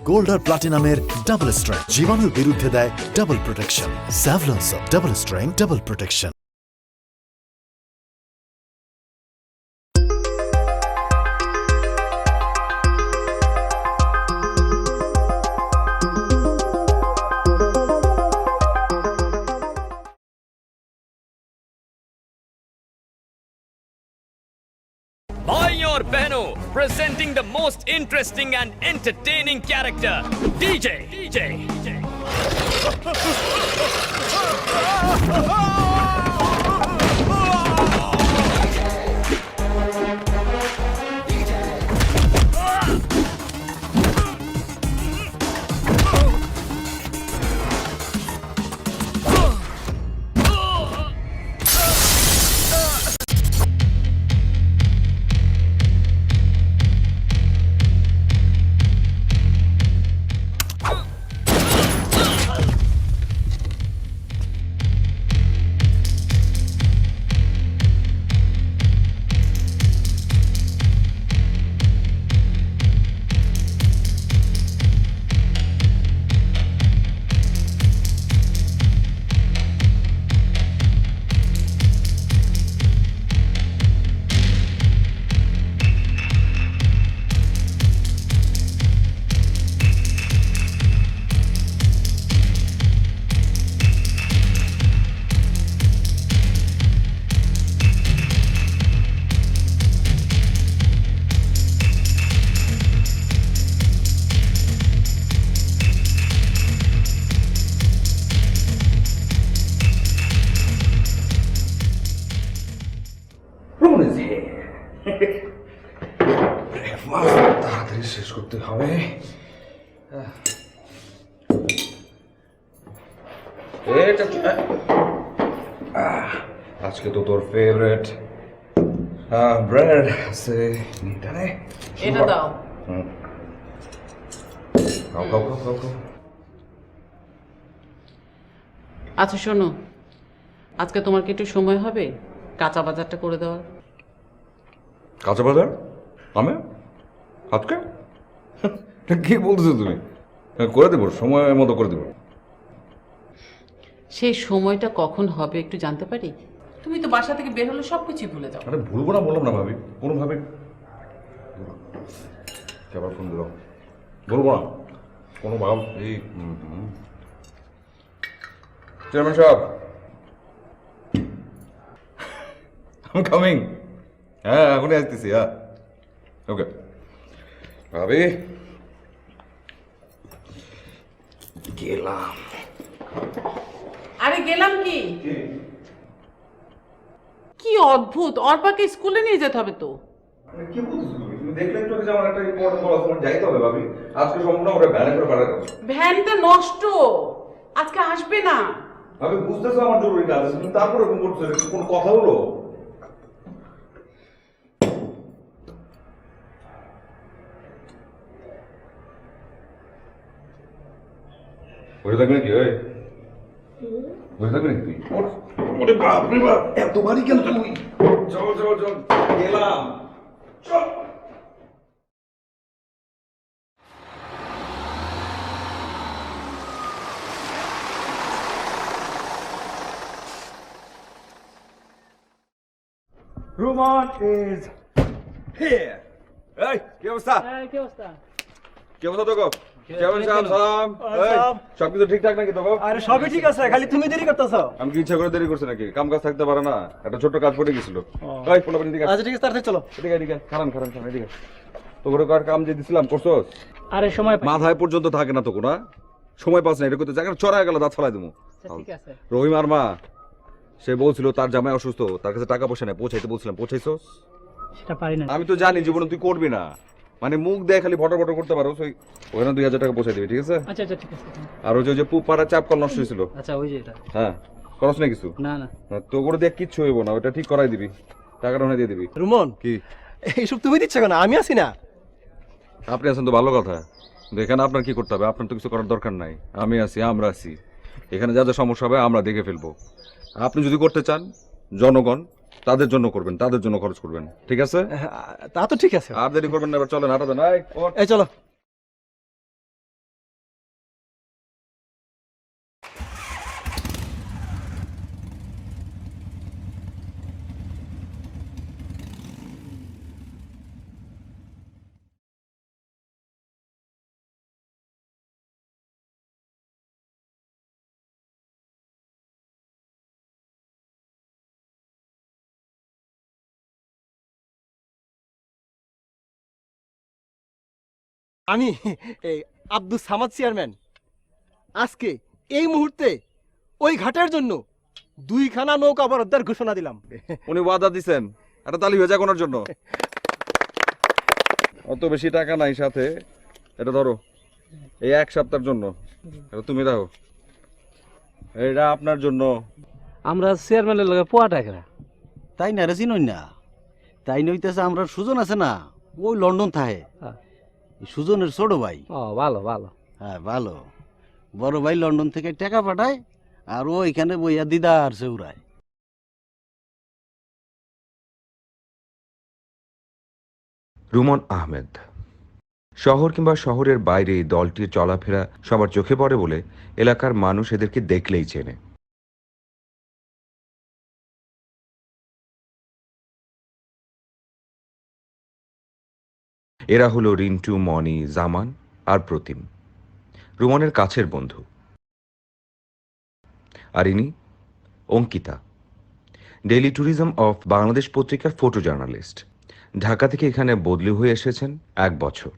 Gold আর প্লাটিনামের double strength জীবাণুর বিরুদ্ধে দেয় ডাবল প্রোটেকশন। স্যাভলন সব double strength double protection. Bhai और बहनों, presenting the most interesting and entertaining character, DJ. তাড়াতাড়ি শেষ করতে হবে। আজকে তো তোর ফেভারিট ব্রেড আছে, এটা দাও। খাও। আচ্ছা শোনো, আজকে তোমার কি একটু সময় হবে কাঁচা বাজারটা করে দেওয়ার? কাঁচা বাজার আমি আজকে কি বলতেছো তুমি? করে দেবো, সময় মতো করে দেবো। সেই সময়টা কখন হবে একটু জানতে পারি? তুমি তো বাসা থেকে বের হলে সবকিছুই ভুলে যাও। আরে ভুলবো না বললাম না ভাবি, কোনোভাবে আবার ফোন দিল, বলবো না কোনো ভাব। এই চেয়ারম্যান সাহেব, আমি কামিং। হ্যাঁ এখনই আসতেছি। হ্যাঁ ওকে ভাবি, গেলাম। আরে গেলাম কি? কি অদ্ভুত, অর্পাকে স্কুলে নিয়ে যেতে হবে তো। কি বলতেছো তুমি? তুমি দেখলে একটু যে আমার একটা ইম্পর্টেন্ট কল আছে, আমার যাইতে হবে ভাবি। আজকে সম্পূর্ণ ওটা ভ্যানে করে পাঠাতে হবে। ভ্যানটা নষ্ট, আজকে আসবে না। ভাবি বুঝতেছো আমার জরুরি কাজ আছে, তুমি তারপরে এরকম করছো, এটা কি কোনো কথা হলো? বসে থাকবি নাকি? ওই বসে থাকবি নাকি তুই? ওরে বাপ রে বাপ, এত বাড়ি কেন তুই? চল গেলাম, চল। Rumon is here. এই কি অবস্থা? কি অবস্থা? কি অবস্থা তোকে? কেমন সালাম সালাম? সব কিছু ঠিকঠাক নাকি তোকে? আরে সবই ঠিক আছে, খালি তুমি দেরি করতেছো। আমি কি ইচ্ছা করে দেরি করছি নাকি? কাম কাজ থাকতে পারে না, একটা ছোট কাজ পড়ে গেছিল। এই পোলাপানি দিকে আচ্ছা ঠিক আছে, তাড়াতাড়ি চলো। এদিকে খারান এদিকে। তোর কার কাম যে দিছিলাম করছস? আরে সময় মাথায় পর্যন্ত থাকে না তোকে, না সময় পাস না, এটা করতে জায়গা চড়ায় গেল, দাঁত ফেলাই দেবো। ঠিক আছে। রহিম আর মা সে বলছিল তার জামাই অসুস্থ, তার কাছে টাকা পয়সা নেই, পৌঁছাইতে বলছিলাম, পৌঁছাইছস? সেটা পারি না। আমি তো জানি জীবনে তুই করবি না, মানে মুখ দিয়ে খালি ফটো করতে পারো, ওখানে 2000 টাকা পৌঁছাই দিবি, ঠিক আছে? আচ্ছা ঠিক আছে। আর ওই যে পুপ পাড়া চাপ কল নষ্ট হয়েছিল, আচ্ছা ওই যে এটা। হ্যাঁ খরচ নেই কিছু? না তো করে দিয়ে কিচ্ছু হইব না, ওটা ঠিক করাই দিবি, টাকাটা ওখানে দিয়ে দিবি। রুমন, কি এইসব তুমি দিচ্ছ কেন? আমি আছি না। আপনি আছেন তো ভালো কথা, এখানে আপনার কি করতে হবে? আপনার তো কিছু করার দরকার নাই, আমি আছি, আমরা আছি এখানে। যা যা সমস্যা হবে আমরা দেখে ফেলবো। আপনি যদি করতে চান, জনগণ তাদের জন্য করবেন, তাদের জন্য খরচ করবেন, ঠিক আছে? তা তো ঠিক আছে। আর দেরি করবেন না, এবার চলেন, আটা দেন। এই চলো। আমি এই আব্দুল সামাদ চেয়ারম্যান আজকে এই মুহূর্তে ওই ঘাটের জন্য 2খানা নৌকা বরাদ্দের ঘোষণা দিলাম। উনি ওয়াদা দিছেন, একটা তালি হয়ে যায় কোনার জন্য। অত বেশি টাকা নাই সাথে, এটা ধরো এই 1 সপ্তাহের জন্য, এটা তুমি রাখো। এটা আপনার জন্য। আমরা চেয়ারম্যানের লগে পোয়া টাকা তাই না রে চিনই না, তাই নইতেছে আমরা সুজন আছে না, ওই লন্ডন থাকে, সুজনের ছোট ভাই। ও ভালো ভালো, হ্যাঁ ভালো। বড় ভাই লন্ডন থেকে টাকা পাঠায় আর ও এখানে বইয়া দিদার সেউরায়। রুমন আহমেদ। শহর কিংবা শহরের বাইরে এই দলটির চলাফেরা সবার চোখে পড়ে বলে এলাকার মানুষ এদেরকে দেখলেই চেনে। এরা হলো রিন্টু, মনি, জামান আর প্রতিম, রুমনের কাছের বন্ধু। আর ইনি Ankita, daily tourism of Bangladesh পত্রিকার ফটো জার্নালিস্ট। ঢাকা থেকে এখানে বদলি হয়ে এসেছেন 1 বছর।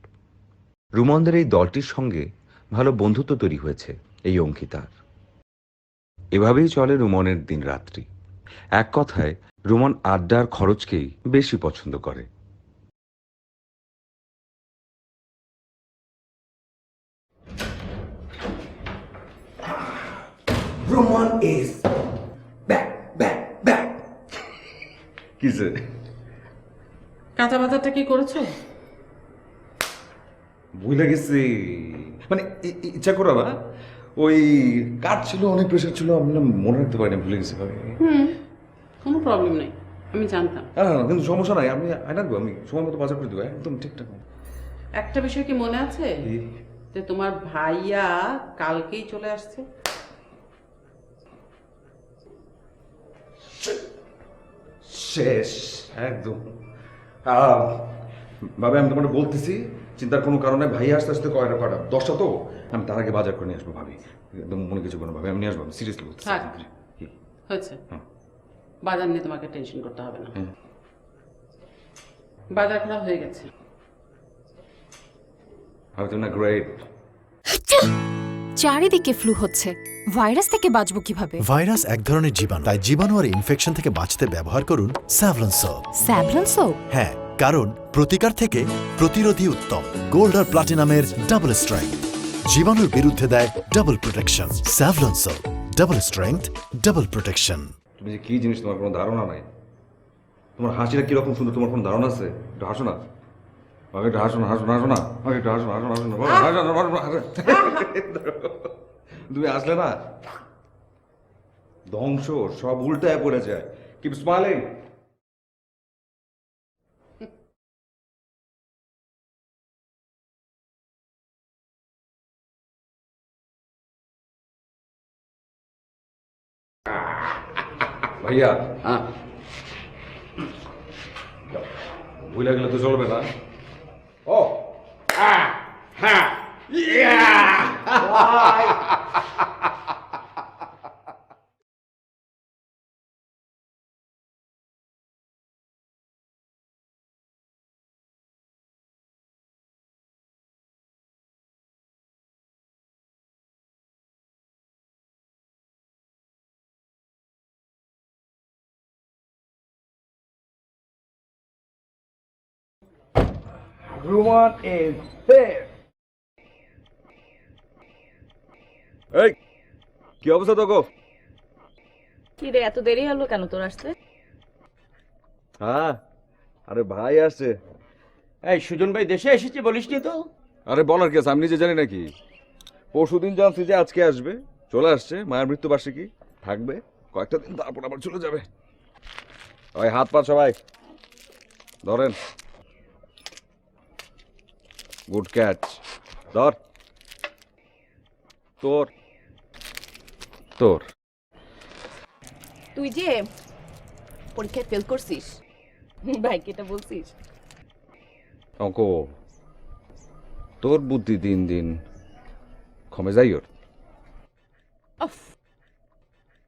রুমনদের এই দলটির সঙ্গে ভালো বন্ধুত্ব তৈরি হয়েছে এই অঙ্কিতার। এভাবেই চলে রুমনের দিন রাত্রি। এক কথায় রুমন আড্ডার খরচকেই বেশি পছন্দ করে। Roman is back. কিসে? কাঁচা বাজারটা কি করেছো? ভুলে গেছি, মানে ইচ্ছা করা না, ওই কাজ ছিল, অনেক প্রেশার ছিল, আমি না মনে রাখতে পারিনি, ভুলে গেছি ভাই। কোনো প্রবলেম নেই, আমি জানতাম। হ্যাঁ, কিন্তু সমস্যা নাই, আমি আনাবো, আমি সময় মতো বাজার করে দেবো, একদম ঠিকঠাক। একটা বিষয় কি মনে আছে যে তোমার ভাইয়া কালকেই চলে আসছে? শেষ একদম। ভাবে আমি তোমাকে বলতেছি, চিন্তার কোনো কারণে ভাই আস্তে আস্তে কয়টা 10টা তো, আমি তার আগে বাজার করে নিয়ে আসবো ভাবি, একদম মনে কিছু কোনো ভাবে আমি নিয়ে আসবো, আমি সিরিয়াসলি বলতেছি। হয়েছে, বাজার নিয়ে তোমাকে টেনশন করতে হবে না, বাজার করা হয়ে গেছে। আমি তো না গ্রেট। চারিদিকে ফ্লু হচ্ছে, ভাইরাস থেকে বাঁচবো কিভাবে? ভাইরাস এক ধরনের জীবাণু, তাই জীবাণু আর ইনফেকশন থেকে বাঁচতে ব্যবহার করুন স্যাভলন সোপ। Savlon soap? হ্যাঁ, কারণ প্রতিকার থেকে প্রতিরোধী উত্তম। গোল্ড আর প্লাটিনামের ডাবল স্ট্রেংথ, জীবাণুর বিরুদ্ধে দেয় double protection. Savlon soap, double strength, double protection. তুমি যে কি জিনিস তোমার কোনো ধারণা নাই। তোমার হাসিটা কিরকম সুন্দর, তোমার কোনো ধারণা আছে? একটু হাসো না, আমাকে একটু হাসো না, হাসো না, হাসো না, আমাকে একটু হাসো না, হাসো না, হাসো না, হাসো না। তুমি আসলে না ধ্বংস সব উল্টায় পড়ে যায়। Keep smiling. ভাইয়া, হ্যাঁ ভুলে গেলে তো চলবে না। ও হ্যাঁ, Roman is here. এই কি অবস্থা তোকে? কি রে, এত দেরি হলো কেন তোর আসতে? হ্যাঁ, আরে ভাই আসছে। এই সুজন ভাই দেশে এসেছে বলিসনি তো? আরে বলার কি আছে, আমি নিজে জানি নাকি। পরশুদিন জানছি যে আজকে আসবে, চলে আসছে। মায়ের মৃত্যুবার্ষিকী থাকবে কয়েকটা দিন, তারপর আবার চলে যাবে। ওই হাত পা সবাই ধরেন। Good catch. ধর। তোর তোর তুই যে পরীক্ষায় ফেল করছিস, ভাইকে এটা বলছিস? অঙ্ক, তোর বুদ্ধি দিন দিন কমে যাই। ওর অফ,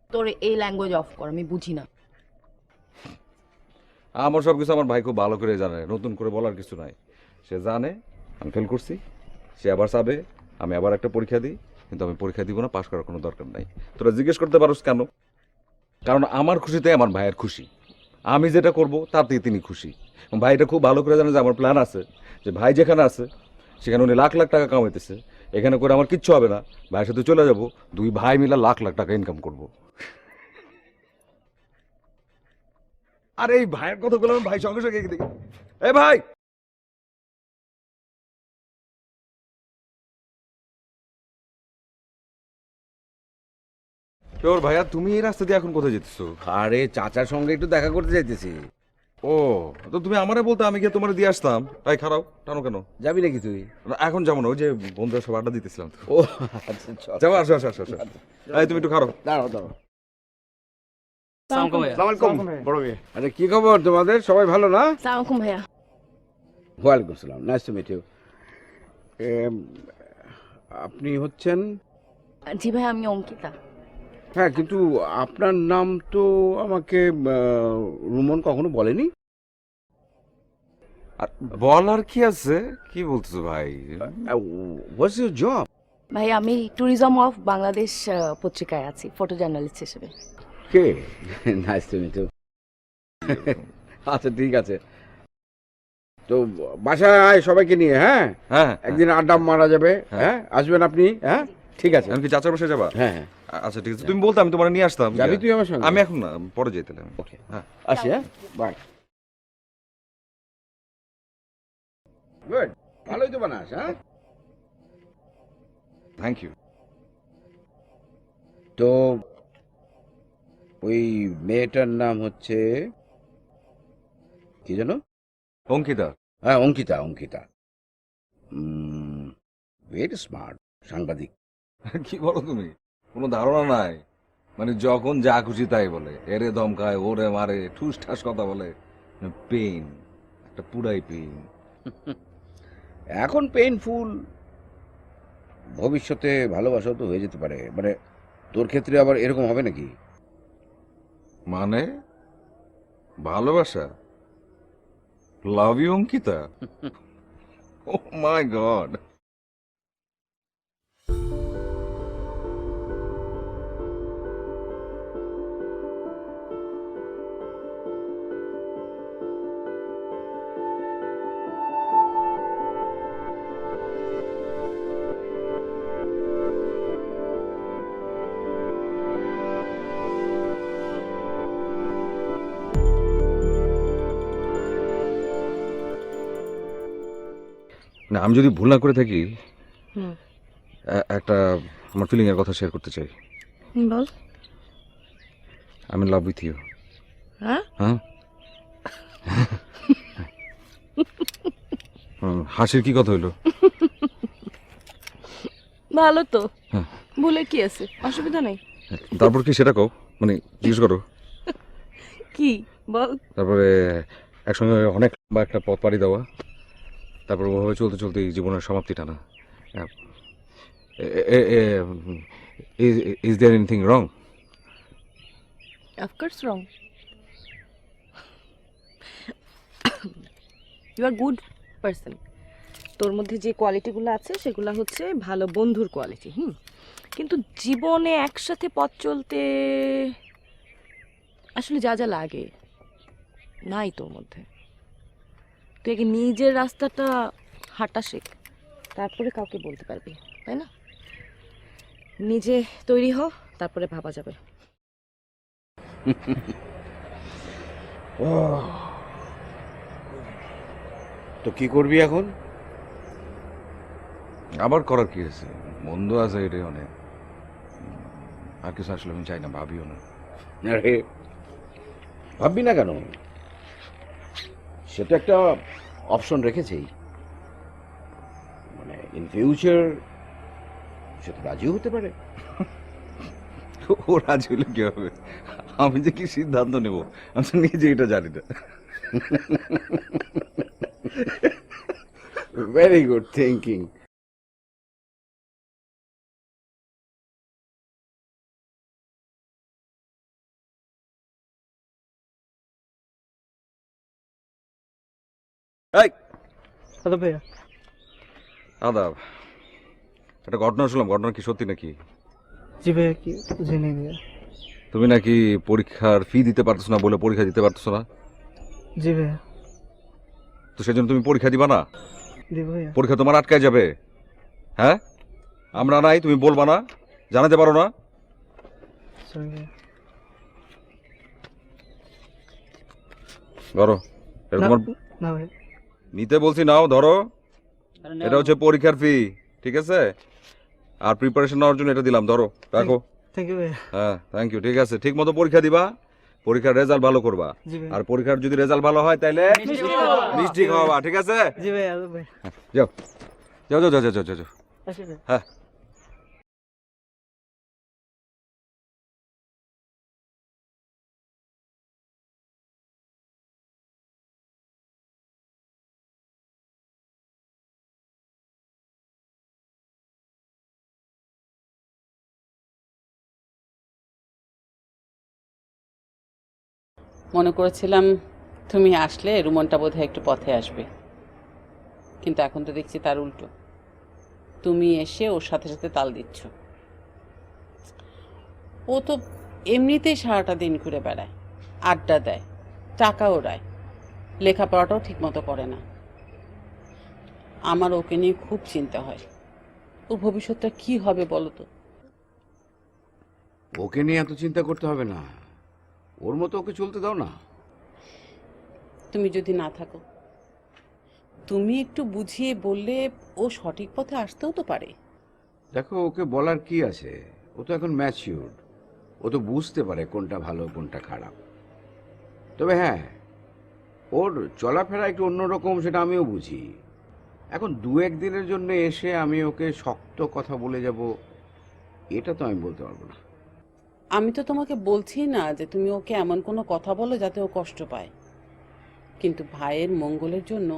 তোর এই ল্যাঙ্গুয়েজ অফ কর, আমি বুঝি না। আমার সব কিছু আমার ভাই খুব ভালো করে জানে, নতুন করে বলার কিছু নাই। সে জানে আমি ফেল করছি, সে আবার চাবে আমি আবার একটা পরীক্ষা দিই, কিন্তু আমি পরীক্ষা দিব না, পাশ করার কোনো দরকার নাই। তোরা জিজ্ঞেস করতে পারোস কেন? কারণ আমার খুশিতে আমার ভাইয়ের খুশি, আমি যেটা করব তাতেই তিনি খুশি। ভাই এটা খুব ভালো করে জানে যে আমার প্ল্যান আছে, যে ভাই যেখানে আছে সেখানে উনি লাখ লাখ টাকা কামাইতেছে, এখানে করে আমার কিচ্ছু হবে না, ভাইয়ের সাথে চলে যাব, দুই ভাই মিলে লাখ লাখ টাকা ইনকাম করব। আরে এই ভাইয়ের কথাগুলো আমি ভাই সঙ্গে সঙ্গে দেখি, এই ভাই তোর ভাইয়া, তুমি এই রাস্তা দিয়ে এখন কোথায় যেতেছো? আরে চাচার সঙ্গে একটু দেখা করতে যাইতেছি। ও, তো তুমি আমারে বলতে আমি গিয়ে তোমার দিয়ে আসতাম। তাই খারাপ টানো কেন? যাবি নাকি তুই? না, এখন যাবো না, ওই যে বন্ধুরা সব আড্ডা দিতেছিলাম তো। ও আচ্ছা, চল। যাবো, আসো আসো আসো আসো। এই তুমি একটু খারাপ। দাঁড়াও দাঁড়াও। আরে কি খবর তোমাদের, সবাই ভালো না? সালামালাইকুম ভাইয়া। ওয়ালাইকুম সালাম, নাইস টু মিট ইউ। আপনি হচ্ছেন? জি ভাইয়া, আমি অঙ্কিতা। হ্যাঁ, কিন্তু আপনার নাম তো আমাকে রুমন কখনো বলেনি। আর বলার কি আছে, কি বলতেছো ভাই? What's your job? ভাইয়া আমি ট্যুরিজম অফ বাংলাদেশ পত্রিকায় আছি, ফটো জার্নালিস্ট হিসেবে। কে? Nice to meet you. আচ্ছা ঠিক আছে, তো বাসায় আয় সবাইকে নিয়ে। হ্যাঁ হ্যাঁ, একদিন আড্ডা মারা যাবে। হ্যাঁ আসবেন আপনি? হ্যাঁ ঠিক আছে। আমি কি চাচার বাসায় যাবা? হ্যাঁ হ্যাঁ, আচ্ছা ঠিক আছে, তুমি বলতে আমি তোমার নিয়ে আসতাম। যাবি তুই আমার সঙ্গে? আমি এখন না, পরে যেতে আমি। ওকে, হ্যাঁ আসি। হ্যাঁ বাই। গুড, ভালোই তো বানাস। হ্যাঁ, থ্যাংক ইউ। তো ওই মেয়েটার নাম হচ্ছে কি জানো? অঙ্কিতা। হ্যাঁ অঙ্কিতা, অঙ্কিতা। ভেরি স্মার্ট, সাংবাদিক। কি বলো তুমি? কোনো ধারণা নাই, মানে যখন যা খুশি তাই বলে, এরে ধমকায়, ওরে মারে, ঠুস ঠাস কথা বলে। পেইন, একটা পুরাই পেইন। এখন পেইনফুল, ভবিষ্যতে ভালোবাসা তো হয়ে যেতে পারে। মানে তোর ক্ষেত্রে আবার এরকম হবে নাকি? মানে ভালোবাসা? Love you Ankita? Oh my god. না, আমি যদি ভুল না করে থাকি, একটা আমার ফিলিং এর কথা শেয়ার করতে চাই। বল। I am in love with you. হ্যাঁ? হ্যাঁ। হাসির কি কথা হইলো? ভালো তো, হ্যাঁ। ভুলে কি আছে, অসুবিধা নেই। তারপর কি সেটা কও, মানে জিজ্ঞেস করো। কি বল? তারপরে একসঙ্গে অনেক বা একটা পথ পাড়ি দেওয়া, তারপর ওভাবে চলতে চলতে এই জীবনের সমাপ্তি টানা। Is there anything wrong? Of course wrong. You are good person. তোর মধ্যে যে কোয়ালিটিগুলো আছে সেগুলো হচ্ছে ভালো বন্ধুর কোয়ালিটি। কিন্তু জীবনে একসাথে পথ চলতে আসলে যা যা লাগে নাই তোর মধ্যে। তুই আগে নিজের রাস্তাটা হাঁটা শেখ, তারপরে কাউকে বলতে পারবি, তাই না? নিজে তৈরি হও, তারপরে ভাবা যাবে। তো কি করবি এখন? আবার করার কি আছে, বন্ধু আছে এটাই অনেক। আর কিছু আসলে আমি চাই না, ভাবিও না। আরে ভাববি না কেন, সে তো একটা অপশন রেখেছেই। মানে ইন ফিউচার সে তো রাজিও হতে পারে। ও রাজি হলে কি হবে? আমি যে কি সিদ্ধান্ত নেব আমি তো নিজে এটা জানি না। Very good thinking. আচ্ছা ভাইয়া, আদাব। একটা ঘটনা শুনলাম, ঘটনা কি সত্যি নাকি? জি ভাইয়া, কি জেনে ভাইয়া? তুমি নাকি পরীক্ষার ফি দিতে পারতেছো না বলে পরীক্ষা দিতে পারতেছো না, জি ভাইয়া। তো সেজন্য তুমি পরীক্ষা দিবা না? দিব ভাইয়া। পরীক্ষা তোমার আটকায় যাবে। হ্যাঁ, আমরা নাই, তুমি বলবা না, জানাতে পারো না? সরি ভাইয়া। ধরো, এটা তোমার না ভাইয়া। নিতে বলছি, নাও ধরো। এটা হচ্ছে পরীক্ষার ফি, ঠিক আছে? আর প্রিপারেশন নেওয়ার জন্য এটা দিলাম, ধরো, রাখো। থ্যাংক ইউ ভাইয়া। হ্যাঁ, থ্যাংক ইউ। ঠিক আছে, ঠিক মতো পরীক্ষা দিবা, পরীক্ষার রেজাল্ট ভালো করবা। জি ভাইয়া। আর পরীক্ষার যদি রেজাল্ট ভালো হয় তাহলে মিষ্টি খাওয়াবা, ঠিক আছে? জি ভাইয়া, ভাইয়া। যাও যাও যাও যাও যাও যাও যাও। আসি ভাইয়া। হ্যাঁ, মনে করেছিলাম তুমি আসলে রুমনটা বোধহয় একটু পথে আসবে, কিন্তু এখন তো দেখছি তার উল্টো। তুমি এসে ওর সাথে সাথে তাল দিচ্ছ। ও তো এমনিতেই সারাটা দিন ঘুরে বেড়ায়, আড্ডা দেয়, টাকা ওড়ায়, লেখাপড়াটাও ঠিকমতো করে না। আমার ওকে নিয়ে খুব চিন্তা হয়। ওর ভবিষ্যৎটা কি হবে বলো তো? ওকে নিয়ে এত চিন্তা করতে হবে না, ওর মতো ওকে চলতে দাও না। তুমি যদি না থাকো, তুমি একটু বুঝিয়ে বললে ও সঠিক পথে আসতেও তো পারে। দেখো, ওকে বলার কি আছে, ও তো এখন ম্যাচিউরড, ও তো বুঝতে পারে কোনটা ভালো কোনটা খারাপ। তবে হ্যাঁ, ওর চলাফেরা একটু অন্যরকম, সেটা আমিও বুঝি। এখন দু একদিনের জন্য এসে আমি ওকে শক্ত কথা বলে যাব, এটা তো আমি বলতে পারবো না। আমি তো তোমাকে বলছি না যে তুমি ওকে এমন কোনো কথা বলো যাতে ও কষ্ট পায়, কিন্তু ভাইয়ের মঙ্গলের জন্য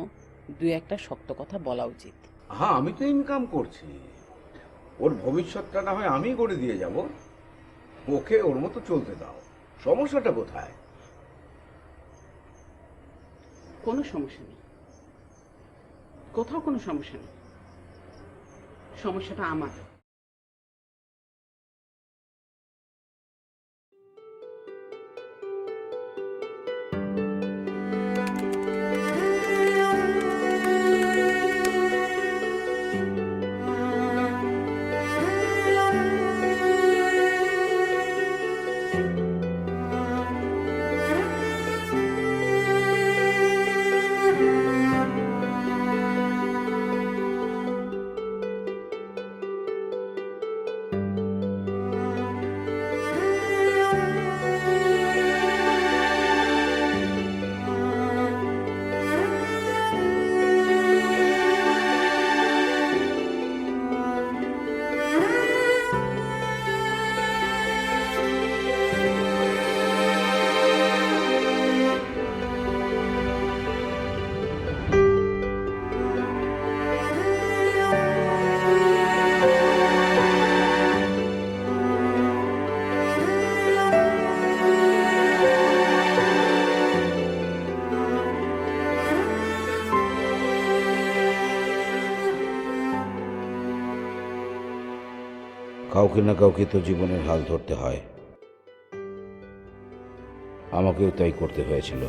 দু একটা শক্ত কথা বলা উচিত। হ্যাঁ, আমি তো ইনকাম করছি, ওর ভবিষ্যৎটা না হয় আমি করে দিয়ে যাব, ওকে ওর মতো চলতে দাও। সমস্যাটা কোথায়? কোনো সমস্যা নেই, কোথাও কোনো সমস্যা নেই। সমস্যাটা আমার। কাউকে না কাউকে তো জীবনের হাল ধরতে হয়, আমাকেও তাই করতে হয়েছিল।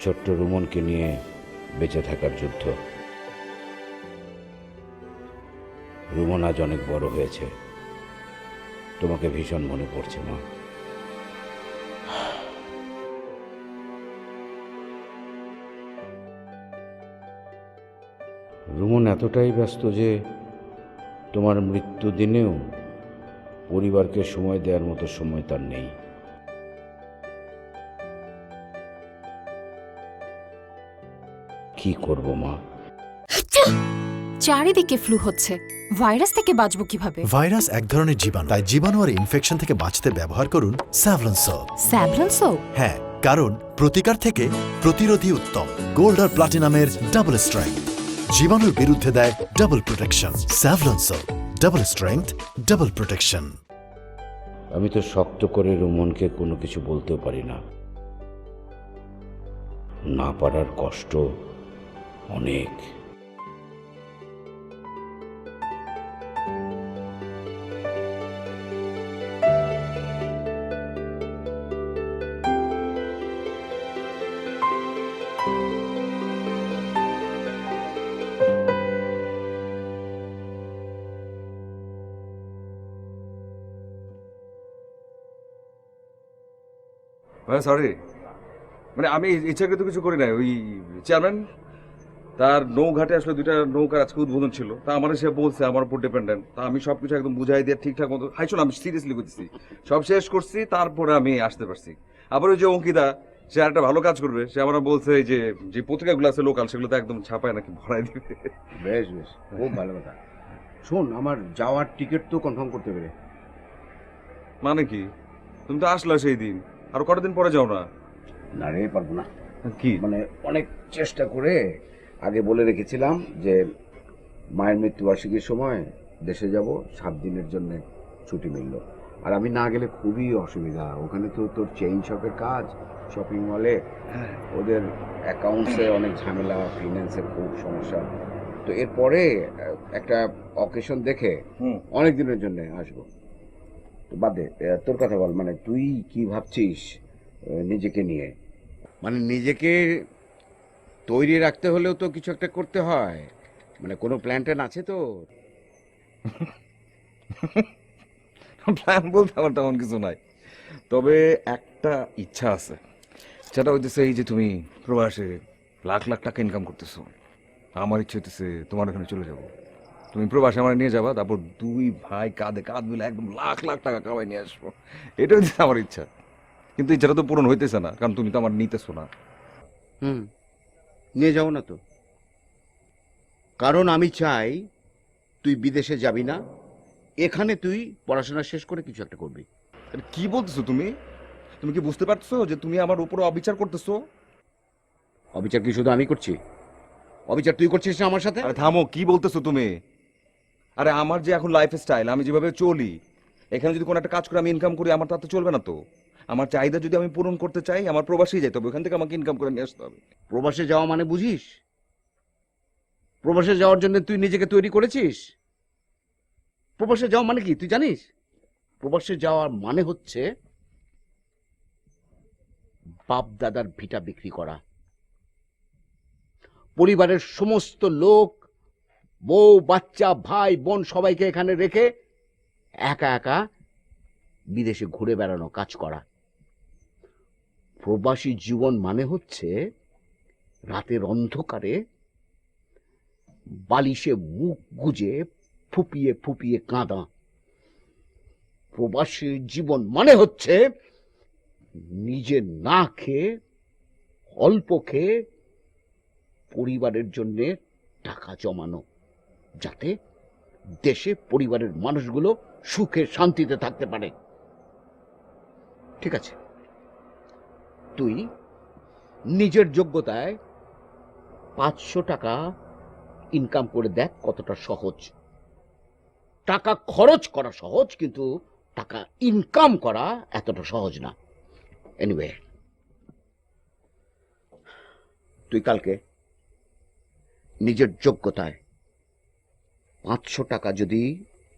ছোট্ট রুমনকে নিয়ে বেঁচে থাকার যুদ্ধ। রুমন আজ অনেক বড় হয়েছে, তোমাকে ভীষণ মনে পড়ছে মা। রুমন এতটাই ব্যস্ত যে তোমার মৃত্যু দিনেও পরিবারকে সময় দেওয়ার মতো সময় তার নেই। কি করব মা? চারিদিকে ফ্লু হচ্ছে, ভাইরাস থেকে বাঁচবো কিভাবে? ভাইরাস এক ধরনের জীবাণু, তাই জীবাণু আর ইনফেকশন থেকে বাঁচতে ব্যবহার করুন স্যাভলন সোপ। Savlon soap? হ্যাঁ, কারণ প্রতিকার থেকে প্রতিরোধী উত্তম। গোল্ড আর প্লাটিনামের ডাবল স্ট্রেংথ জীবাণুর বিরুদ্ধে দেয় double protection. Savlon soap, double strength, double protection. আমি তো শক্ত করে রুমনকে কোনো কিছু বলতেও পারি না, না পারার কষ্ট অনেক। সরি, মানে আমি ইচ্ছাকৃত কিছু করি নাই। ওই চেয়ারম্যান তার নৌঘাটে আসলে 2টা নৌকার আজকে উদ্বোধন ছিল, তা আমার সে বলছে আমার উপর ডিপেন্ডেন্ট, তা আমি সব কিছু একদম বুঝাই দিয়ে ঠিকঠাক মতো হাইশোন আমি সিরিয়াসলি করতেছি, সব শেষ করছি, তারপরে আমি আসতে পারছি। আবার ওই যে অঙ্কিতা, সে একটা ভালো কাজ করবে, সে আমার বলছে এই যে যে পত্রিকাগুলো আছে লোকাল, সেগুলো তো একদম ছাপায় নাকি ভরাই দিবে। বেশ বেশ, খুব ভালো কথা। শোন, আমার যাওয়ার টিকিট তো কনফার্ম করতে পেরে। মানে কি, তুমি তো আসলা সেই দিন, আর কটা দিন পরে যাও না? না রে, পারবো না। কি মানে অনেক চেষ্টা করে আগে বলে রেখেছিলাম যে মায়ের মৃত্যুবার্ষিকীর সময় দেশে যাব, 7 দিনের জন্য ছুটি মিলল। আর আমি না গেলে খুবই অসুবিধা, ওখানে তো তোর চেইন শপের কাজ, শপিং মলে ওদের অ্যাকাউন্টসে অনেক ঝামেলা, ফিন্যান্সের খুব সমস্যা। তো এরপরে একটা অকেশন দেখে অনেক দিনের জন্য আসবো। তো বাদ দে, তোর কথা বল, মানে তুই কি ভাবছিস নিজেকে নিয়ে? মানে নিজেকে তৈরি রাখতে হলেও তো কিছু একটা করতে হয়, মানে কোনো প্ল্যান ট্যান আছে তো? প্ল্যান বলতে আমার তেমন কিছু নাই, তবে একটা ইচ্ছা আছে, সেটা হইতেছে এই যে তুমি প্রবাসে লাখ লাখ টাকা ইনকাম করতেছো, আমার ইচ্ছে হইতেছে তোমার ওখানে চলে যাব, তুমি প্রবাসে আমার নিয়ে যাবা, তারপর 2 ভাই কাঁধে কাঁধ মিলে একদম লাখ লাখ টাকা কামাই নিয়ে আসবো, এটা হচ্ছে আমার ইচ্ছা। কিন্তু ইচ্ছাটা তো পূরণ হইতেছে না, কারণ তুমি তো আমার নিতেছো না। নিয়ে যাও না তো, কারণ আমি চাই তুই বিদেশে যাবি না, এখানে তুই পড়াশোনা শেষ করে কিছু একটা করবি। আরে কি বলতেছো তুমি? তুমি কি বুঝতে পারছো যে তুমি আমার উপরে অবিচার করতেছো? অবিচার কি শুধু আমি করছি? অবিচার তুই করছিস না আমার সাথে? আরে থামো, কি বলতেছো তুমি? আরে আমার যে এখন লাইফ স্টাইল, আমি যেভাবে চলি, এখানে যদি কোনো একটা কাজ করে আমি ইনকাম করি, আমার তাতে চলবে না তো। আমার চাহিদা যদি আমি পূরণ করতে চাই, আমার প্রবাসী যেতে হবে, ওখান থেকে আমাকে ইনকাম করে নিয়ে আসতে হবে। প্রবাসে যাওয়া মানে বুঝিস? প্রবাসে যাওয়ার জন্য তুই নিজেকে তৈরি করেছিস? প্রবাসে যাওয়া মানে কি তুই জানিস? প্রবাসে যাওয়ার মানে হচ্ছে বাপ দাদার ভিটা বিক্রি করা, পরিবারের সমস্ত লোক, বউ বাচ্চা ভাই বোন সবাইকে এখানে রেখে একা একা বিদেশে ঘুরে বেড়ানো, কাজ করা। প্রবাসী জীবন মানে হচ্ছে রাতের অন্ধকারে বালিশে মুখ গুজে ফুপিয়ে ফুপিয়ে কাঁদা। প্রবাসী জীবন মানে হচ্ছে নিজে না খেয়ে, অল্প খেয়ে পরিবারের জন্য টাকা জমানো, যাতে দেশে পরিবারের মানুষগুলো সুখে শান্তিতে থাকতে পারে। ঠিক আছে, তুই নিজের যোগ্যতায় 500 টাকা ইনকাম করে দেখ কতটা সহজ। টাকা খরচ করা সহজ, কিন্তু টাকা ইনকাম করা এতটা সহজ না। এনিওয়ে, তুই কালকে নিজের যোগ্যতায় 500 টাকা যদি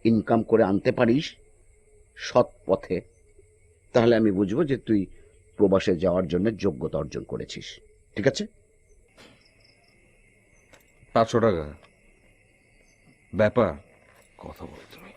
ইনকাম করে আনতে পারিস সৎ পথে, তাহলে আমি বুঝবো যে তুই প্রবাসে যাওয়ার জন্য যোগ্যতা অর্জন করেছিস। ঠিক আছে? 500 টাকা ব্যাপার, কথা বলো তুমি।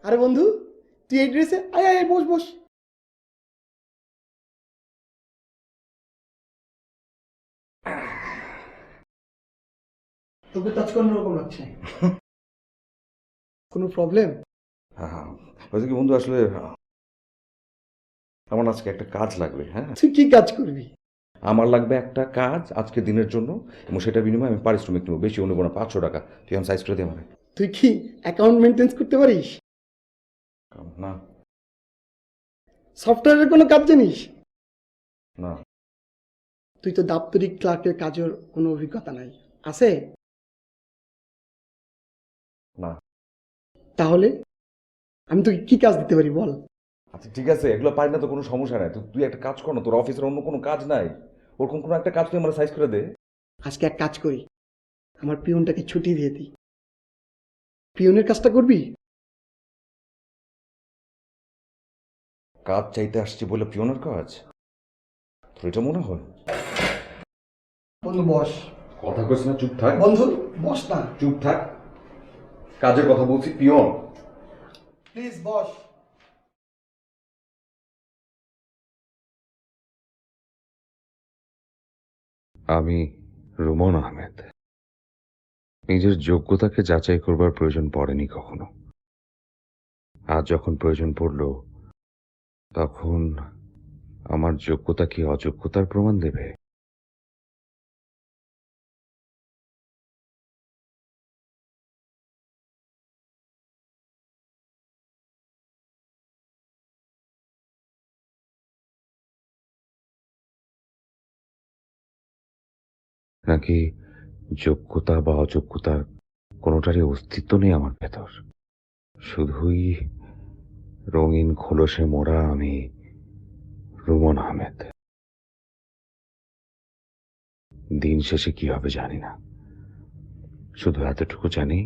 আরে বন্ধু, তুই এই ড্রেসে? আয় আয় আয়, বস বস। তোকে টাচ করে অন্যরকম লাগছে। কোনো প্রবলেম? হ্যাঁ, হয়েছে কি বন্ধু, আসলে আমার আজকে একটা কাজ লাগবে। হ্যাঁ, তুই কি কাজ করবি? আমার লাগবে একটা কাজ আজকে দিনের জন্য, এবং সেটার বিনিময়ে আমি পারিশ্রমিক নেবো, বেশি নেবো না, 500 টাকা। তুই আমি সাইজ করে দিয়ে আমার। তুই কি অ্যাকাউন্ট মেনটেন্স করতে পারিস? না সফটওয়্যারের কোনো কাজ জানিস? না। তুই তো দাপ্তরিক ক্লার্কের কাজের কোনো অভিজ্ঞতা নাই, আছে? না। তাহলে আমি তোকে কি কাজ দিতে পারি বল? আচ্ছা ঠিক আছে, এগুলো পারি না তো কোনো সমস্যা নাই। তুই একটা কাজ কর না, তোর অফিসের অন্য কোনো কাজ নাই, ওরকম কোনো একটা কাজ তুই আমার সাইজ করে দে। আজকে এক কাজ করি, আমার পিয়নটাকে ছুটি দিয়ে দিই। পিয়নের কাজটা করবি? কাজ চাইতে আসছি বলে পিওনের কাজ? তোর এটা মনে হয়? বন্ধু বস। কথা কইস না, চুপ থাক। বন্ধু বস না। চুপ থাক, কাজের কথা বলছি। পিয়ন প্লিজ বস। আমি রুমন আহমেদ। নিজের যোগ্যতাকে যাচাই করবার প্রয়োজন পড়েনি কখনো। আজ যখন প্রয়োজন পড়ল, তখন আমার যোগ্যতা কি অযোগ্যতার প্রমাণ দেবে? নাকি যোগ্যতা বা অযোগ্যতার কোনোটারই অস্তিত্ব নেই আমার ভেতর? শুধুই রঙিন খোলসে মোড়া আমি রুমন আহমেদ। দিন শেষে কি হবে জানি না, শুধু এতটুকু জানি,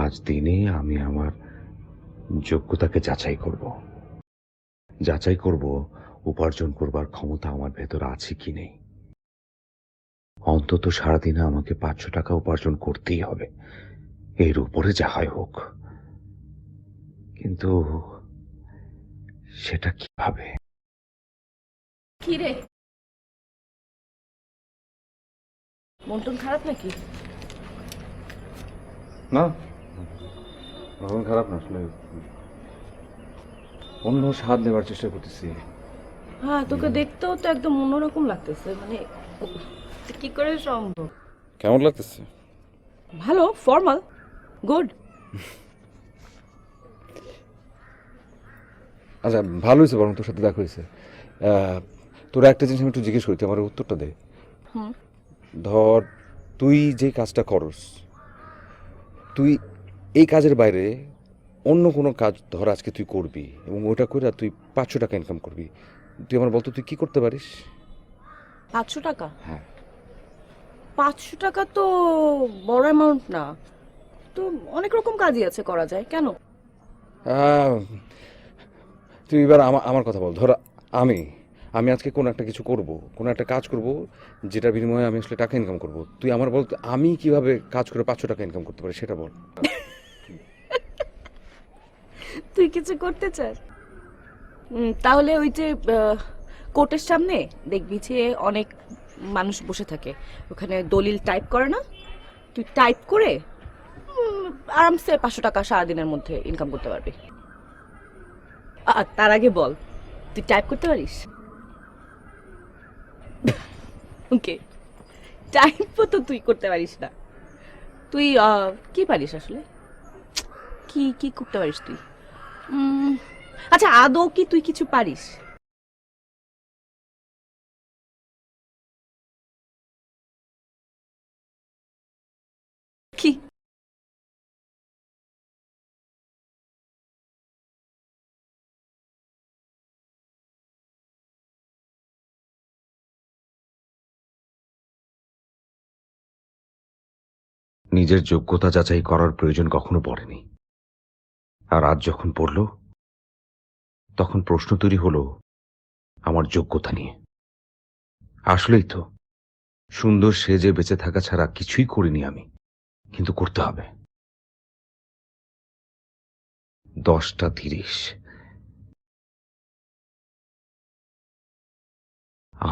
আজ দিনে আমি আমার যোগ্যতাকে যাচাই করব। যাচাই করব উপার্জন করবার ক্ষমতা আমার ভেতর আছে কি নেই। অন্তত সারাদিনে আমাকে 500 টাকা উপার্জন করতেই হবে, এর উপরে যা হয় হোক। কিন্তু সেটা কিভাবে? কি রে, মন টন খারাপ নাকি? না, মন খারাপ না, আসলে অন্য স্বাদ নেবার চেষ্টা করতেছি। হ্যাঁ, তোকে দেখতেও তো একদম অন্যরকম লাগতেছে, মানে কি করে সম্ভব? কেমন লাগতেছে? ভালো, ফর্মাল, গুড। আচ্ছা ভালো হয়েছে, বরং তোর সাথে দেখা হয়েছে। তোর একটা জিনিস আমি একটু জিজ্ঞেস করি, তুই আমার উত্তরটা দে। ধর তুই যে কাজটা করস, তুই এই কাজের বাইরে অন্য কোনো কাজ ধর আজকে তুই করবি, এবং ওটা করে তুই 500 টাকা ইনকাম করবি, তুই আমার বলতো তুই কি করতে পারিস? 500 টাকা? হ্যাঁ। 500 টাকা তো বড় অ্যামাউন্ট না, তো অনেক রকম কাজই আছে করা যায়, কেন? তুই এবার আমার কথা বল। ধর আমি আজকে কোনো একটা কিছু করব, কোনো একটা কাজ করব, যেটার বিনিময়ে আমি আসলে টাকা ইনকাম করব। তুই আমার বল, আমি কিভাবে কাজ করে 500 টাকা ইনকাম করতে পারি সেটা বল। তুই কিছু করতে চাস? তাহলে ওই যে কোর্টের সামনে দেখবি যে অনেক মানুষ বসে থাকে, ওখানে দলিল টাইপ করে না, তুই টাইপ করে আরামসে 500 টাকা সারাদিনের মধ্যে ইনকাম করতে পারবি। তার আগে বল, তুই টাইপ করতে পারিস? ওকে, টাইপও তো তুই করতে পারিস না। তুই কি পারিস আসলে? কি কি করতে পারিস তুই? আচ্ছা, আদৌ কি তুই কিছু পারিস? কি? নিজের যোগ্যতা যাচাই করার প্রয়োজন কখনো পড়েনি, আর আজ যখন পড়ল, তখন প্রশ্ন তৈরি হলো আমার যোগ্যতা নিয়ে। আসলেই তো, সুন্দর সেজে বেঁচে থাকা ছাড়া কিছুই করিনি আমি, কিন্তু করতে হবে। 10:30।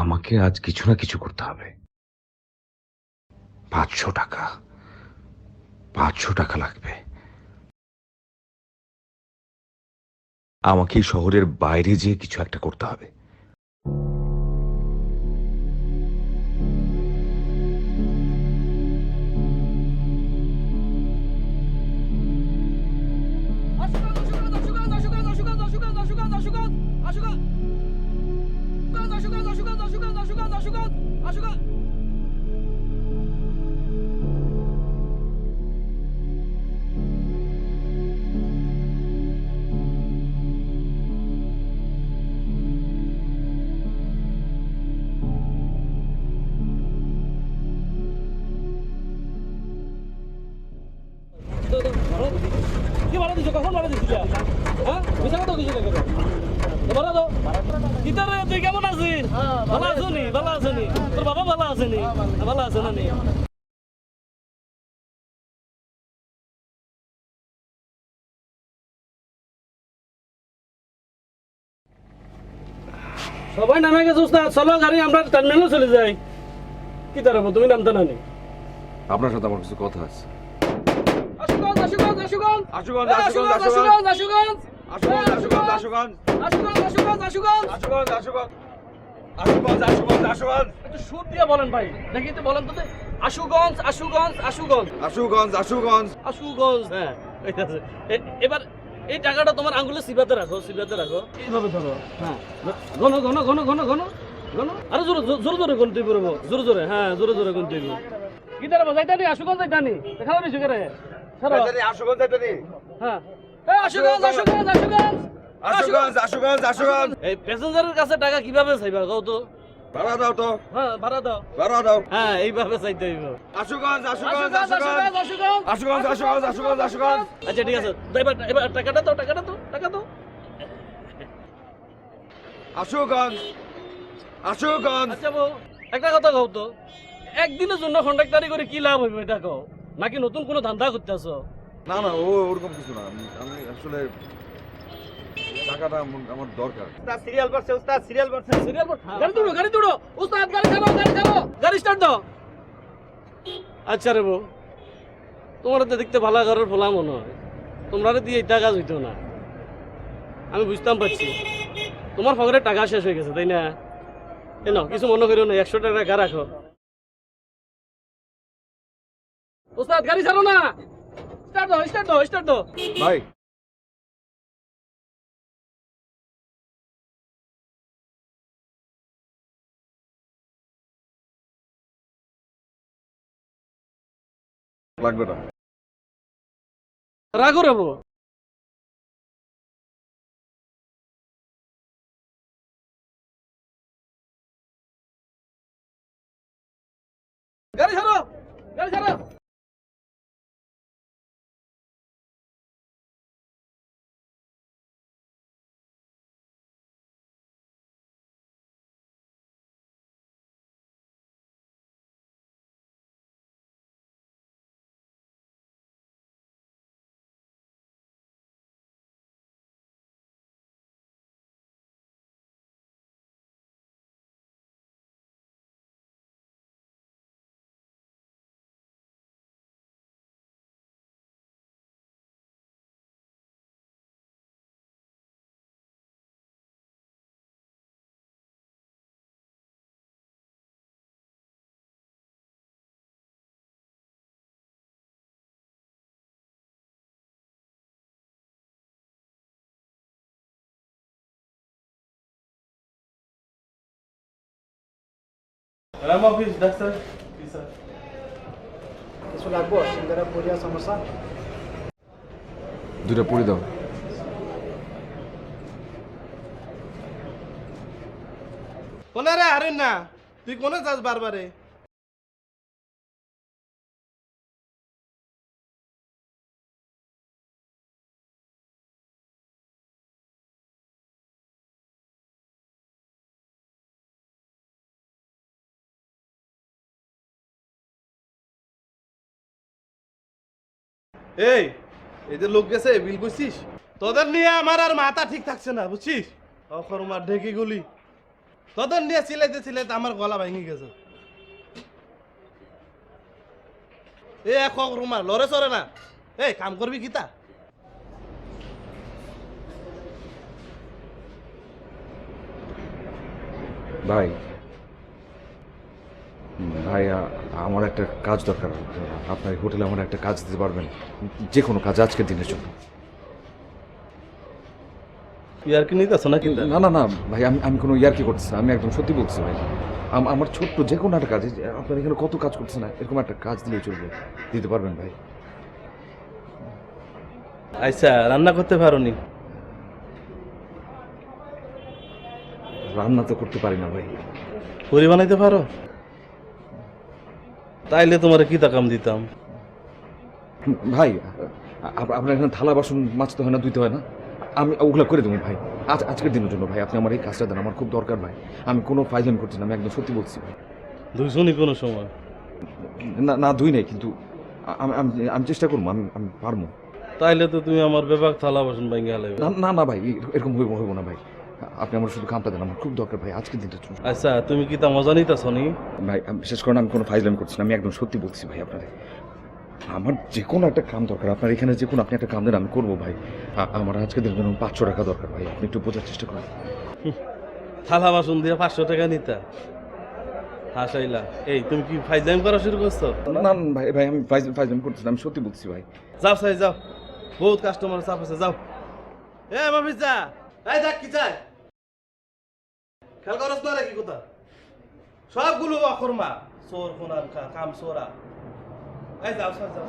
আমাকে আজ কিছু না কিছু করতে হবে। 500 টাকা, 500 টাকা লাগবে। আমাকে এই শহরের বাইরে যেয়ে কিছু একটা করতে হবে। কি ভাড়া দিছো কখন ভাড়া দিছো হ্যাঁ বুঝা কথা কিছু দেখো ভাড়া দাও কিতারে তুই কেমন আছিস ভালো আছো নি ভালো আছো নি তোর বাবা ভালো আছে নি ভালো আছে না নি সবাই নামে গেছে উস্তাদ চলো গাড়ি আমরা টার্মিনালে চলে যাই কি তার তুমি নামতে না নি আপনার সাথে আমার কিছু কথা আছে। আশুগঞ্জ আশুগঞ্জ আশুগঞ্জ আশুগঞ্জ আশুগঞ্জ আশুগঞ্জ আশুগঞ্জ আশুগঞ্জ আশুগঞ্জ আশুগঞ্জ আশুগঞ্জ আশুগঞ্জ আশুগঞ্জ আশুগঞ্জ আশুগঞ্জ আশুগঞ্জ আশুগঞ্জ একটু সুর দিয়ে বলেন ভাই দেখি তো বলেন তো আশুগঞ্জ আশুগঞ্জ আশুগঞ্জ আশুগঞ্জ আশুগঞ্জ আশুগঞ্জ হ্যাঁ ঠিক আছে এবার এই টাকাটা তোমার আঙ্গুলে সিবাতে রাখো এইভাবে ধরো হ্যাঁ ঘন ঘন ঘন ঘন ঘন ঘন আরে জোরে জোরে জোরে গুনতে পারবো জোরে জোরে হ্যাঁ জোরে জোরে গুনতে পারবো কি তারা যাইতানি আশুগঞ্জ যাইতানি দেখাও নি সুগারে সরো আশুগঞ্জ যাইতানি হ্যাঁ এই আশুগঞ্জ আশুগঞ্জ আশুগঞ্জ আশুগঞ্জ আশুগঞ্জ আশুগঞ্জ এই প্যাসেঞ্জারের কাছে টাকা কিভাবে চাইবা কও তো ভাড়া দাও তো, হ্যাঁ ভাড়া দাও ভাড়া দাও। হ্যাঁ এইভাবে চাইতে হইব আশুগঞ্জ আশুগঞ্জ আশুগঞ্জ আশুগঞ্জ আশুগঞ্জ আশুগঞ্জ আশুগঞ্জ আশুগঞ্জ আশুগঞ্জ। আচ্ছা ঠিক আছে এবার এবার টাকাটা দাও টাকাটা দাও আশুগঞ্জ আশুগঞ্জ। আচ্ছা বউ একটা কথা কও তো একদিনের জন্য কন্ট্রাক্টারি করে কি লাভ হইবে এটা কও নাকি নতুন কোনো ধান্দা করতেছো না না ওরকম কিছু না, আমি আসলে টাকাটা আমার দরকার। সিরিয়াল করছে উস্তাদ সিরিয়াল করছে সিরিয়াল গাড়ি তুড়ো উস্তাদ গাড়ি চালাও গাড়ি স্টার্ট দাও আচ্ছা রে বউ তোমার তো দেখতে ভালো ঘরের ফোলা মনে হয় তোমরা দিয়ে এটা কাজ হইতো না আমি বুঝতাম পারছি তোমার পকেটে টাকা শেষ হয়ে গেছে তাই না কেন কিছু মনে করিও না 100 টাকা রাখো উস্তাদ গাড়ি ছাড়ো না স্টার্ট দাও ভাই লাগবে না। রাখো রে বউ গাড়ি ছাড়ো কিছু লাগবো সিঙ্গারা পুরিয়া সমোসা দুটা পুরি দাও। কোনে রে আরে না তুই কোনে যাস বারবারে এই এই যে লোক গেছে বিল করছিস তোদের নিয়ে আমার আর মাথা ঠিক থাকছে না বুঝছিস অখরমার ঢেকি গুলি তোদের নিয়ে চিলাইতে চিলাইতে আমার গলা ভেঙে গেছে এ এক রুমার লড়ে চড়ে না এই কাম করবি কিতা ভাই ভাই আমার একটা কাজ দরকার আপনার হোটেলে আমার একটা কাজ দিতে পারবেন যে কোনো কাজ আজকের দিনের জন্য ইয়ার কি নিতেছ না কিন্তু না না না ভাই আমি কোনো ইয়ার্কি করতেছি না, আমি একদম সত্যি বলছি ভাই আমার ছোট্ট যে কোনো একটা কাজ আপনার এখানে কত কাজ করছে না এরকম একটা কাজ দিলে চলবে দিতে পারবেন ভাই আচ্ছা রান্না করতে পারোনি রান্না তো করতে পারি না ভাই পুরি বানাইতে পারো তাইলে তোমার কি কাম দিতাম ভাই আপনার এখানে থালা বাসন মাজতে হয় না ধুইতে হয় না আমি ওগুলো করে দেবো ভাই আজকের দিনের জন্য ভাই আপনি আমার এই কাজটা দেন আমার খুব দরকার ভাই আমি কোনো ফাইজলামি করছি না আমি একদম সত্যি বলছি ভাই দুইজনই কোনো সময় না না ধুই নাই কিন্তু আমি চেষ্টা করবো আমি পারবো তাইলে তো তুমি আমার ব্যাপার থালা বাসন ভেঙে গেলে না না ভাই এরকম হইব না ভাই আপনি আমার শুধু কামটা দেন আমার খুব দরকার ভাই আজকের দিনটা জন্য আচ্ছা তুমি কি তা মজা নিতেছ নি ভাই বিশেষ করে আমি কোনো ফাইজলামি করছি না আমি একদম সত্যি বলছি ভাই আপনাদের আমার যে কোনো একটা কাম দরকার আপনার এখানে যে কোনো আপনি একটা কাম দেন আমি করবো ভাই আমার আজকের দিনের জন্য 500 টাকা দরকার ভাই আপনি একটু বোঝার চেষ্টা করেন থালা বাসন দিয়ে 500 টাকা নিতা হাসাইলা এই তুমি কি ফাইজলামি করা শুরু করছো না না ভাই ভাই আমি ফাইজলামি করছি না আমি সত্যি বলছি ভাই যাও সাই যাও বহুত কাস্টমার চাপ আছে যাও এ মাফিজা এই দেখ কি চাই খেয়াল করস না কি কথা সবগুলো অকর্মা চোর কোনার কাম চোরা এই যাও যাও যাও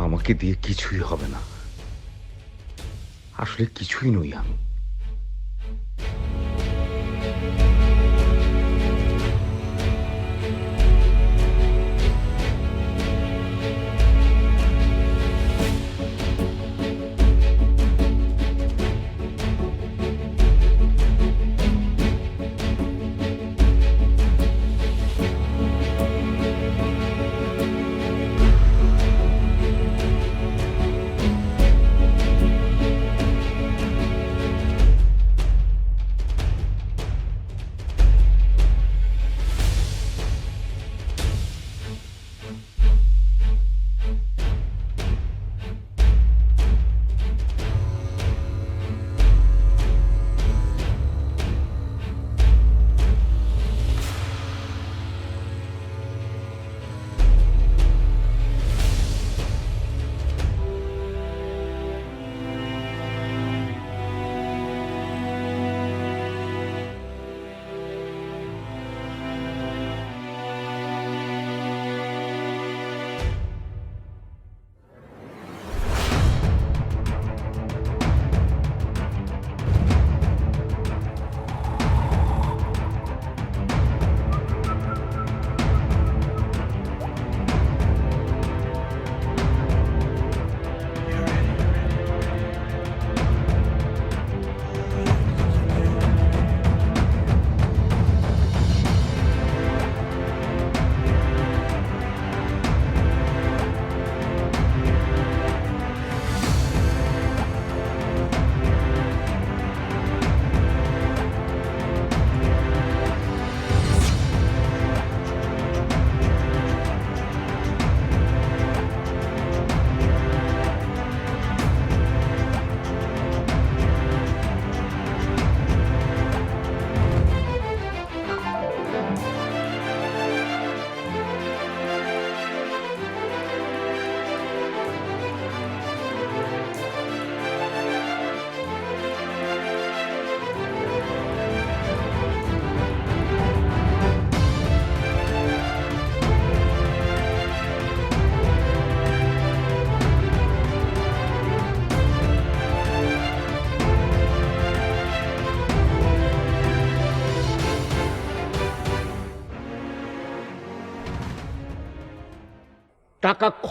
আমাকে দিয়ে কিছুই হবে না আসলে কিছুই নই আমি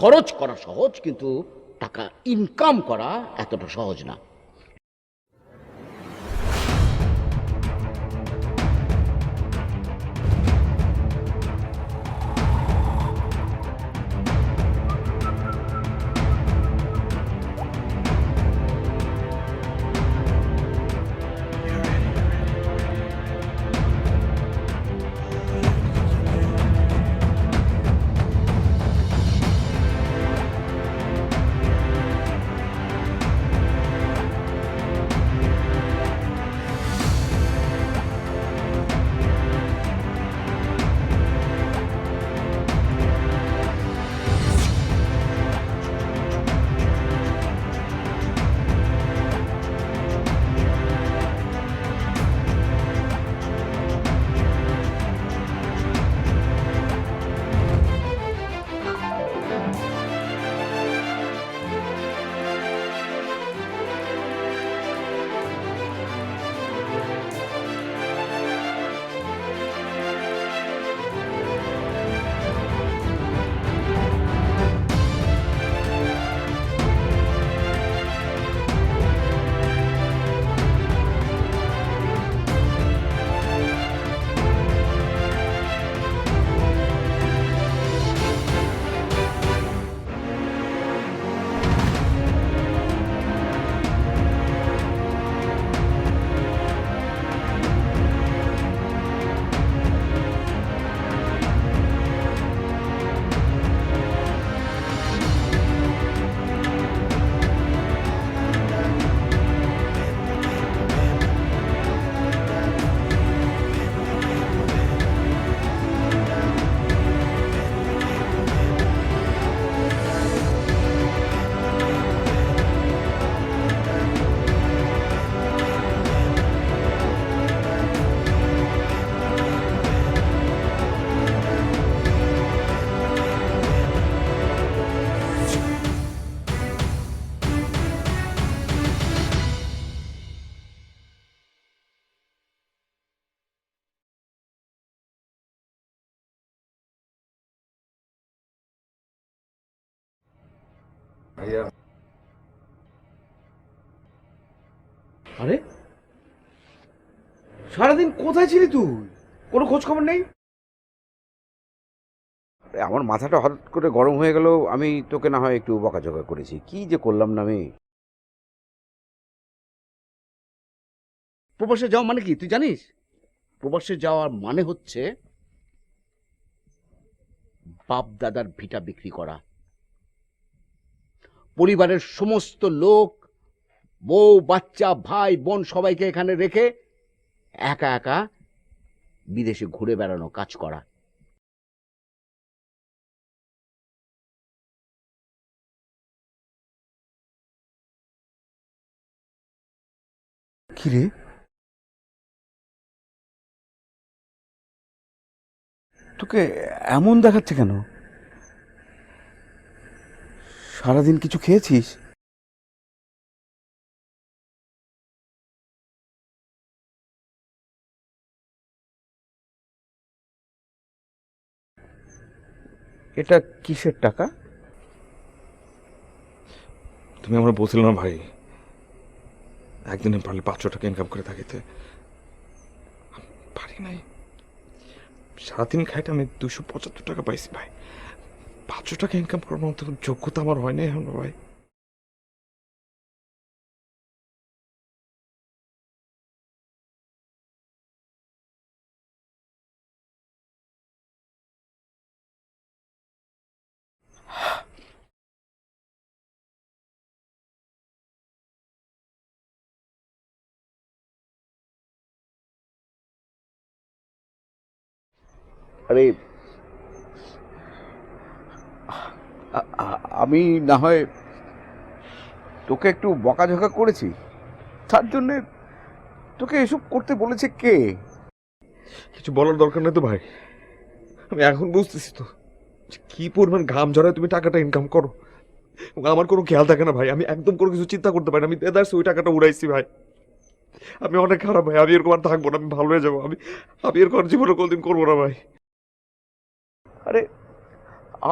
খরচ করা সহজ, কিন্তু টাকা ইনকাম করা এতটা সহজ না। ভাইয়া আরে সারাদিন কোথায় ছিলি তুই? কোনো খোঁজ খবর নেই? আমার মাথাটা হঠাৎ করে গরম হয়ে গেল, আমি তোকে না হয় একটু বকাঝকা করেছি। কি যে করলাম না আমি। প্রবাসে যাওয়া মানে কি তুই জানিস? প্রবাসে যাওয়ার মানে হচ্ছে বাপ দাদার ভিটা বিক্রি করা, পরিবারের সমস্ত লোক, বউ বাচ্চা ভাই বোন সবাইকে এখানে রেখে একা একা বিদেশে ঘুরে বেড়ানো, কাজ করা। কিরে, তোকে এমন দেখাচ্ছে কেন? সারাদিন কিছু খেয়েছিস? এটা কিসের টাকা? তুমি আমরা বলছিল না ভাই, একদিনে পারলে 500 টাকা ইনকাম করে থাকিতে, পারি নাই। সারাদিন খাইতে আমি 275 টাকা পাইছি ভাই। 500 টাকা ইনকাম করার মতো যোগ্যতা আমার হয় নাই এখন ভাই। আরে আমি না হয় তোকে একটু বকাঝকা করেছি, তার জন্যে তোকে এসব করতে বলেছে কে? কিছু বলার দরকার নেই তো ভাই, আমি এখন বুঝতেছি তো যে কি পরিমাণ ঘাম ঝরায় তুমি টাকাটা ইনকাম করো। আমার কোনো খেয়াল থাকে না ভাই, আমি একদম কোনো কিছু চিন্তা করতে পারি না। আমি দেদারস ওই টাকাটা উড়াইছি ভাই। আমি অনেক খারাপ ভাই, আমি এরকম আর থাকবো না, আমি ভালো হয়ে যাবো। আমি এরকম আর জীবনে কোনোদিন করবো না ভাই। আরে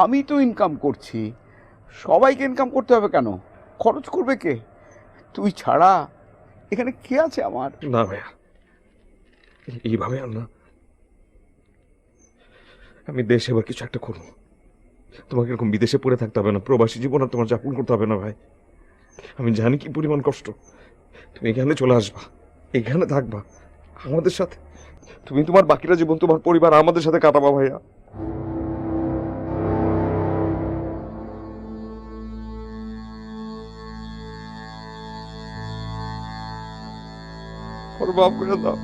আমি তো ইনকাম করছি, সবাইকে ইনকাম করতে হবে কেন? খরচ করবে কে? তুই ছাড়া এখানে কে আছে আমার? না ভাইয়া, এইভাবে আর না। আমি দেশে এবার কিছু একটা করবো। তোমাকে এরকম বিদেশে পড়ে থাকতে হবে না, প্রবাসী জীবন আর তোমার যাপন করতে হবে না ভাই। আমি জানি কি পরিমাণ কষ্ট। তুমি এখানে চলে আসবা, এখানে থাকবা আমাদের সাথে। তুমি তোমার বাকিটা জীবন তোমার পরিবার আমাদের সাথে কাটাবা ভাইয়া। ওর বাপ করে দাও।